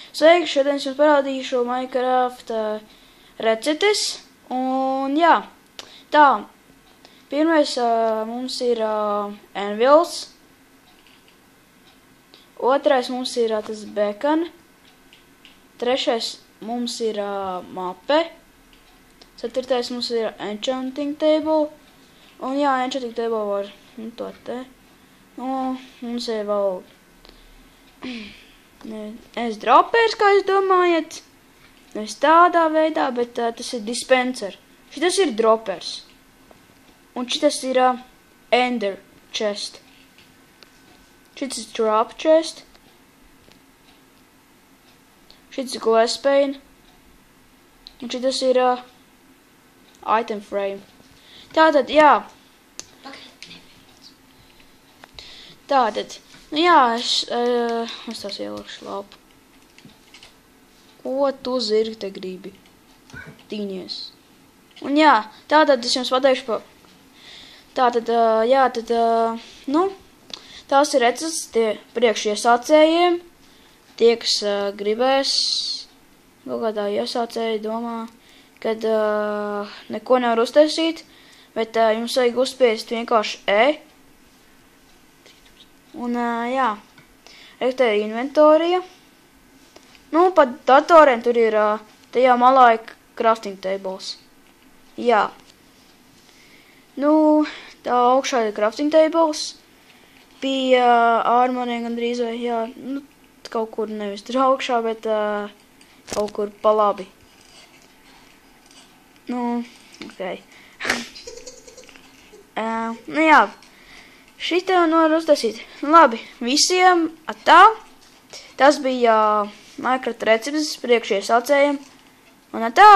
Sveiki, šodien es jums parādīšu Minecraft receptes, un jā, tā, pirmais mums ir Anvils, otrais mums ir tas bacon, trešais mums ir mape, ceturtais mums ir enchanting table, un jā, enchanting table var, to te, mums ir vēl, es dropers, kā jūs domājat, nevis tādā veidā, bet tas ir dispenser. Šitas ir dropers. Un šitas ir ender chest. Šitas ir trap chest. Šitas ir glass pane. Un šitas ir item frame. Tātad, jā. Tātad. Nu jā, es tās ielikšu lapu. Ko tu zirgi te gribi? Tīņies. Un jā, tātad es jums pateikšu pa... Tātad, jā, tad, nu, tās ir receptes tie priekš iesācējiem. Tie, kas gribēs, kaut kādā iesācēji domā, kad neko nevar uztaisīt, bet jums vajag uzspiest vienkārši Un, jā, te ir inventorija. Nu, pat datoriem tur ir, tajā malā ir crafting tables. Jā. Nu, tā augšā ir crafting tables. Pie ārmoniem gandrīz vai, jā, nu, kaut kur nevis tur augšā, bet kaut kur pa labi. Nu, ok. Nu, jā. Šitā var uztaisīt. Labi, visiem atā. Tas bija Minecraft receptes priekš iesācējiem. Un atā!